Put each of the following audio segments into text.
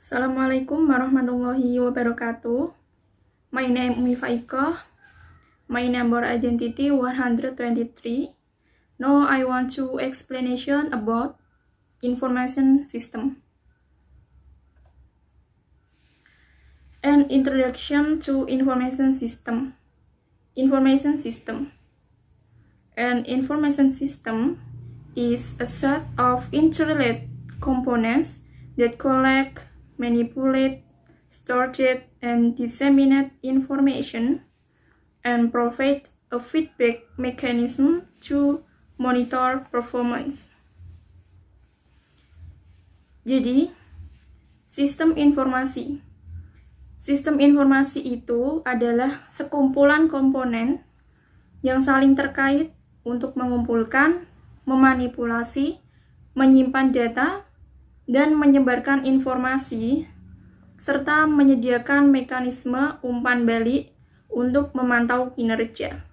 Assalamualaikum warahmatullahi wabarakatuh. My name is Faikoh. My number identity 123. Now I want to explanation about information system. An introduction to information system. Information system. An information system is a set of interrelated components that collect, manipulate, store it, and disseminate information, and provide a feedback mechanism to monitor performance. Jadi, sistem informasi. Sistem informasi itu adalah sekumpulan komponen yang saling terkait untuk mengumpulkan, memanipulasi, menyimpan data, dan menyebarkan informasi, serta menyediakan mekanisme umpan balik untuk memantau kinerja.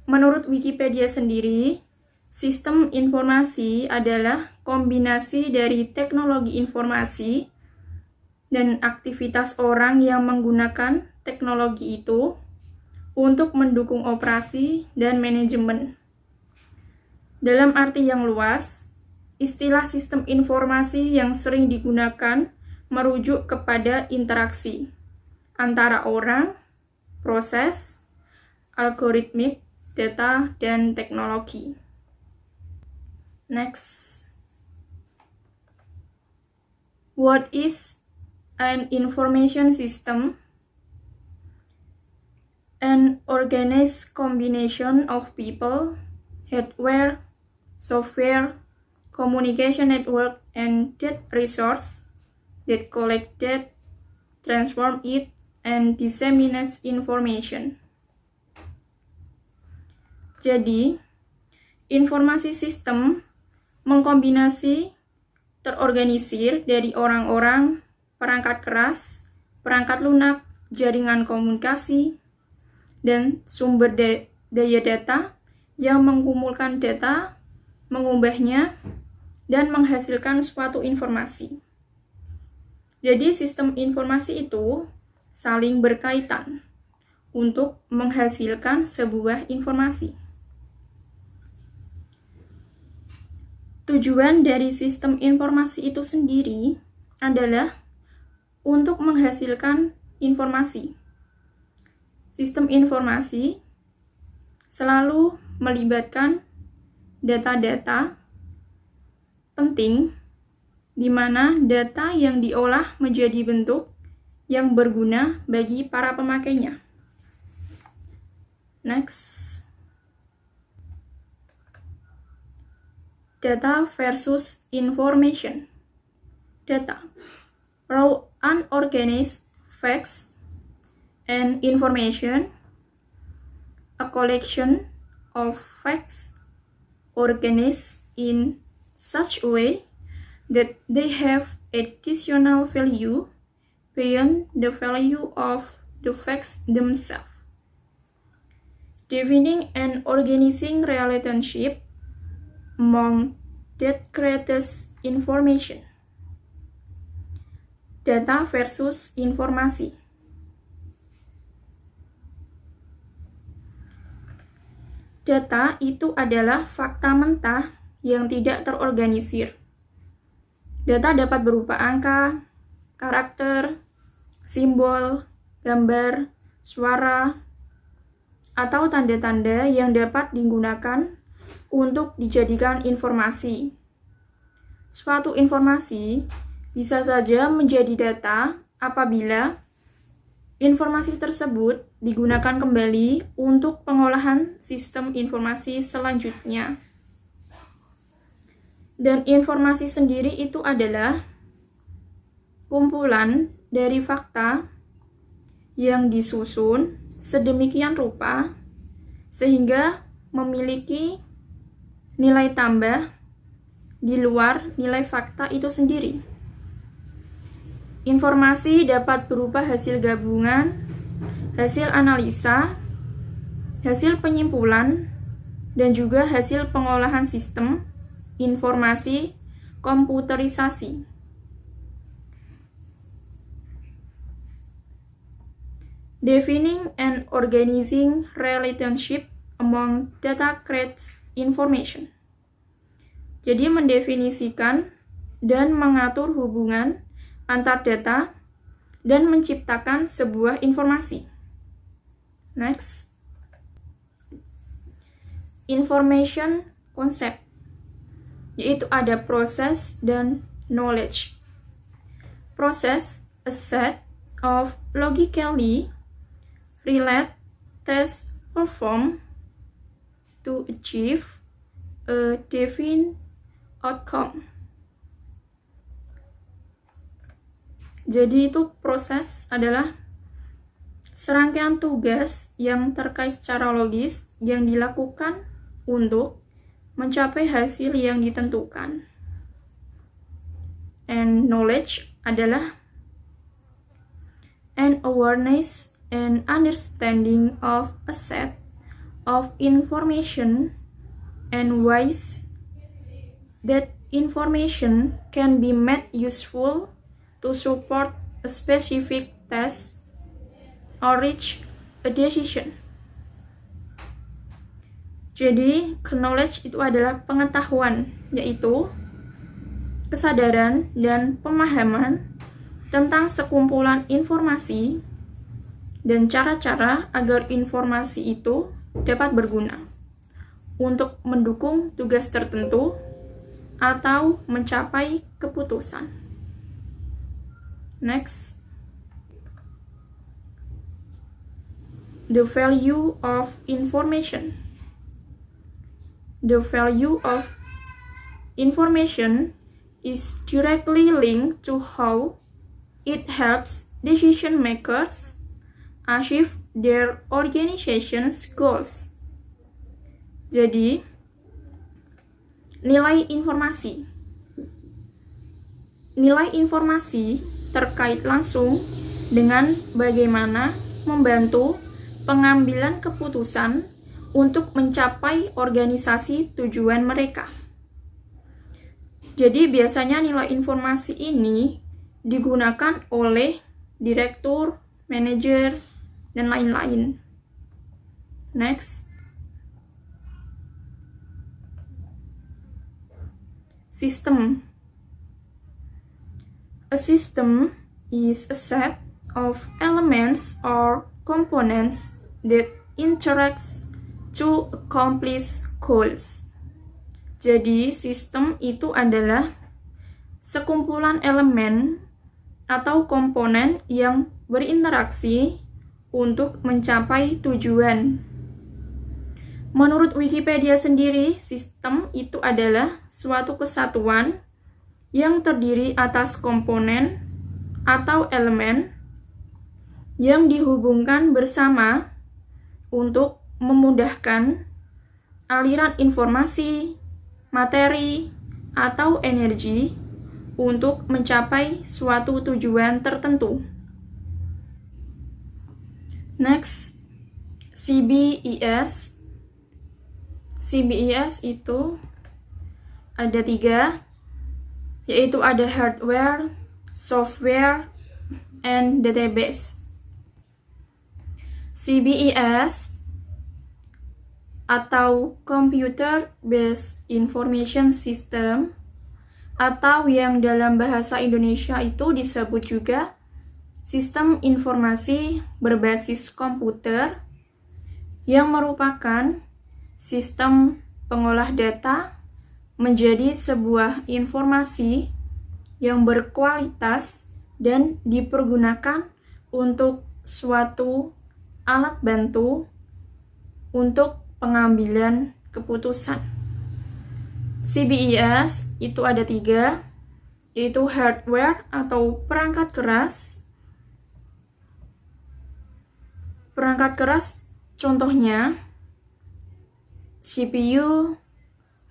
Menurut Wikipedia sendiri, sistem informasi adalah kombinasi dari teknologi informasi dan aktivitas orang yang menggunakan teknologi itu untuk mendukung operasi dan manajemen. Dalam arti yang luas, istilah sistem informasi yang sering digunakan merujuk kepada interaksi antara orang, proses, algoritmik, data, dan teknologi. Next. What is an information system? An organized combination of people, hardware, software, communication network, and data resource that collect data, transform it, and disseminates information. Jadi, informasi sistem mengkombinasi terorganisir dari orang-orang, perangkat keras, perangkat lunak, jaringan komunikasi, dan sumber daya data yang mengumpulkan data, mengubahnya, dan menghasilkan suatu informasi. Jadi sistem informasi itu saling berkaitan untuk menghasilkan sebuah informasi. Tujuan dari sistem informasi itu sendiri adalah untuk menghasilkan informasi. Sistem informasi selalu melibatkan data-data penting, di mana data yang diolah menjadi bentuk yang berguna bagi para pemakainya. Next. Data versus information. Data. Raw unorganized facts and information. A collection of facts organized in such a way that they have additional value beyond the value of the facts themselves. Defining and organizing relationship among that creates information. Data versus informasi. Data itu adalah fakta mentah yang tidak terorganisir. Data dapat berupa angka, karakter, simbol, gambar, suara, atau tanda-tanda yang dapat digunakan untuk dijadikan informasi. Suatu informasi bisa saja menjadi data apabila informasi tersebut digunakan kembali untuk pengolahan sistem informasi selanjutnya. Dan informasi sendiri itu adalah kumpulan dari fakta yang disusun sedemikian rupa sehingga memiliki nilai tambah di luar nilai fakta itu sendiri. Informasi dapat berupa hasil gabungan, hasil analisa, hasil penyimpulan, dan juga hasil pengolahan sistem informasi komputerisasi. Defining and organizing relationship among data creates information. Jadi mendefinisikan dan mengatur hubungan antar data dan menciptakan sebuah informasi. Next. Information concept, yaitu ada process dan knowledge. Process, a set of logically related tasks performed to achieve a defined outcome. Jadi itu proses adalah serangkaian tugas yang terkait secara logis yang dilakukan untuk mencapai hasil yang ditentukan. And knowledge adalah an awareness and understanding of a set of information and ways that information can be made useful to support a specific task or reach a decision. Jadi, knowledge itu adalah pengetahuan, yaitu kesadaran dan pemahaman tentang sekumpulan informasi dan cara-cara agar informasi itu dapat berguna untuk mendukung tugas tertentu atau mencapai keputusan. Next. The value of information. The value of information is directly linked to how it helps decision makers achieve their organization's goals. Jadi, nilai informasi. Nilai informasi terkait langsung dengan bagaimana membantu pengambilan keputusan untuk mencapai organisasi tujuan mereka. Jadi biasanya nilai informasi ini digunakan oleh direktur, manajer, dan lain-lain. Next. System. A system is a set of elements or components that interacts to accomplish goals. Jadi, sistem itu adalah sekumpulan elemen atau komponen yang berinteraksi untuk mencapai tujuan. Menurut Wikipedia sendiri, sistem itu adalah suatu kesatuan yang terdiri atas komponen atau elemen yang dihubungkan bersama untuk memudahkan aliran informasi, materi, atau energi untuk mencapai suatu tujuan tertentu. Next, CBES. CBES itu ada 3, yaitu ada hardware, software, and database. CBES atau Computer Based Information System, atau yang dalam bahasa Indonesia itu disebut juga Sistem Informasi Berbasis Komputer, yang merupakan sistem pengolah data menjadi sebuah informasi yang berkualitas dan dipergunakan untuk suatu alat bantu untuk pengambilan keputusan. CBES itu ada 3, yaitu hardware atau perangkat keras. Perangkat keras contohnya CPU,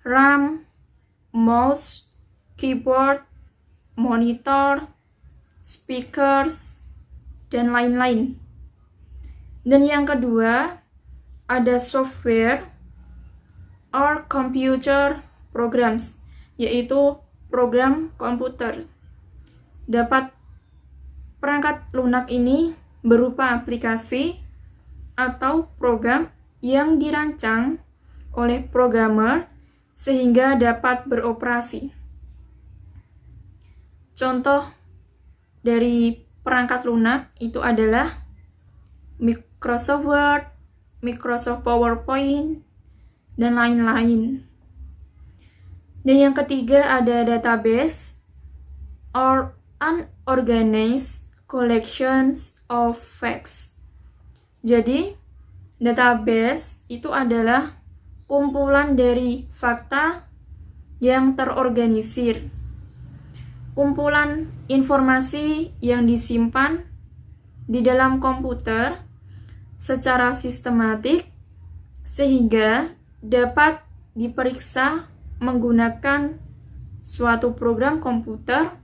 RAM, mouse, keyboard, monitor, speakers, dan lain-lain. Dan yang kedua, ada software or computer programs, yaitu program komputer. Perangkat lunak ini berupa aplikasi atau program yang dirancang oleh programmer sehingga dapat beroperasi. Contoh dari perangkat lunak itu adalah Microsoft Word, Microsoft PowerPoint, dan lain-lain. Dan yang ketiga ada database or unorganized collections of facts. Jadi, database itu adalah kumpulan dari fakta yang terorganisir. Kumpulan informasi yang disimpan di dalam komputer secara sistematik sehingga dapat diperiksa menggunakan suatu program komputer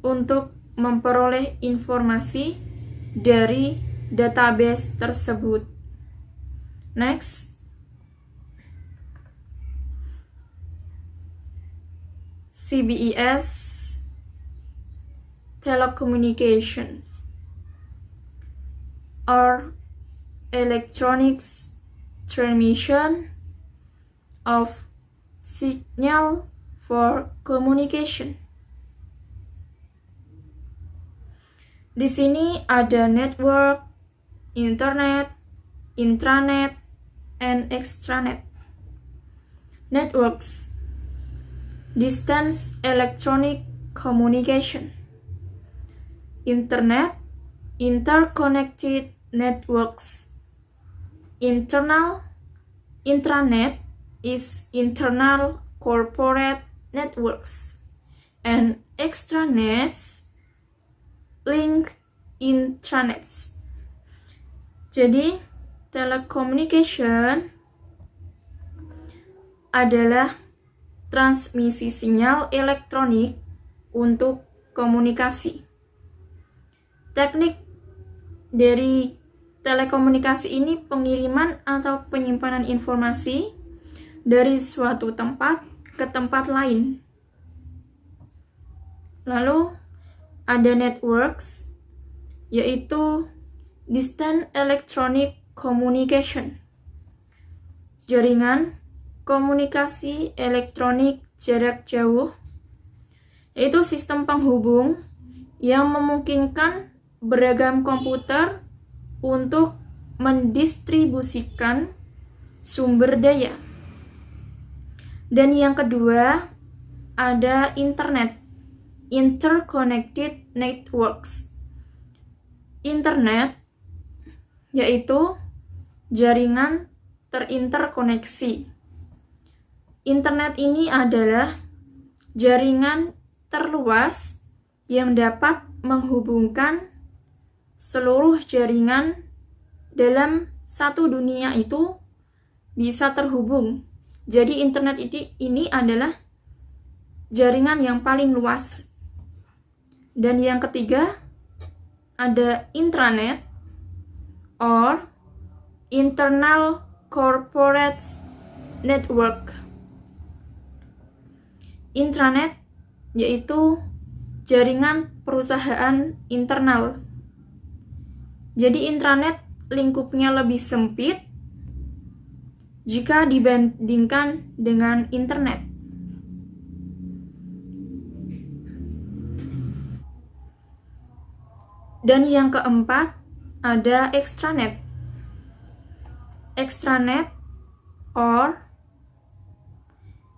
untuk memperoleh informasi dari database tersebut. Next. CBES telecommunications or electronics transmission of signal for communication. Di sini ada network, internet, intranet, and extranet. Networks, distance electronic communication. Internet, interconnected networks. Intranet is internal corporate networks, and extranets link intranets. Jadi, telecommunication adalah transmisi sinyal elektronik untuk komunikasi. Teknik dari telekomunikasi ini pengiriman atau penyimpanan informasi dari suatu tempat ke tempat lain. Lalu ada networks, yaitu distant electronic communication, jaringan komunikasi elektronik jarak jauh, yaitu sistem penghubung yang memungkinkan beragam komputer untuk mendistribusikan sumber daya. Dan yang kedua, ada internet, interconnected networks. Internet yaitu jaringan terinterkoneksi. Internet ini adalah jaringan terluas yang dapat menghubungkan seluruh jaringan dalam satu dunia itu bisa terhubung. Jadi internet ini adalah jaringan yang paling luas. Dan yang ketiga ada intranet or internal corporate network. Intranet yaitu jaringan perusahaan internal. Jadi intranet lingkupnya lebih sempit jika dibandingkan dengan internet. Dan yang keempat ada extranet. Extranet or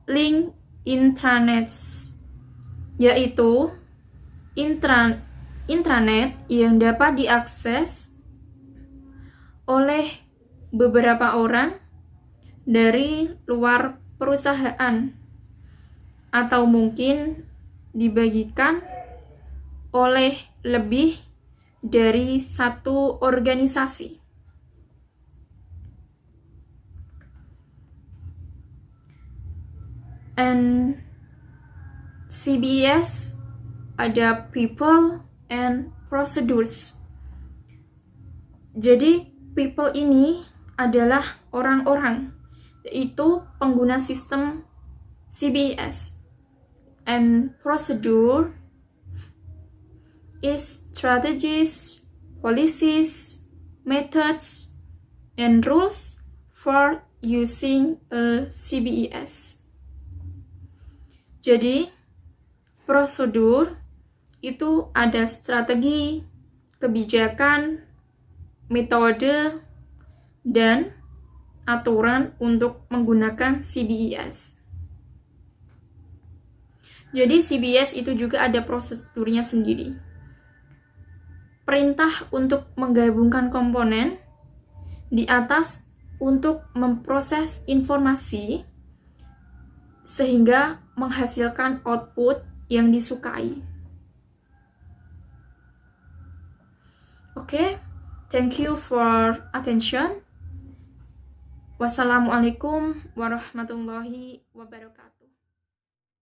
link intranets yaitu intranet yang dapat diakses oleh beberapa orang dari luar perusahaan atau mungkin dibagikan oleh lebih dari satu organisasi. And CBS ada people and procedures. Jadi people ini adalah orang-orang, yaitu pengguna sistem CBS. And procedure is strategies policies, methods, and rules for using a CBES. Jadi, prosedur itu ada strategi, kebijakan, metode, dan aturan untuk menggunakan CBES. Jadi CBES itu juga ada prosedurnya sendiri. Perintah untuk menggabungkan komponen, di atas untuk memproses informasi sehingga menghasilkan output yang disukai. Oke, thank you for attention. Wassalamualaikum warahmatullahi wabarakatuh.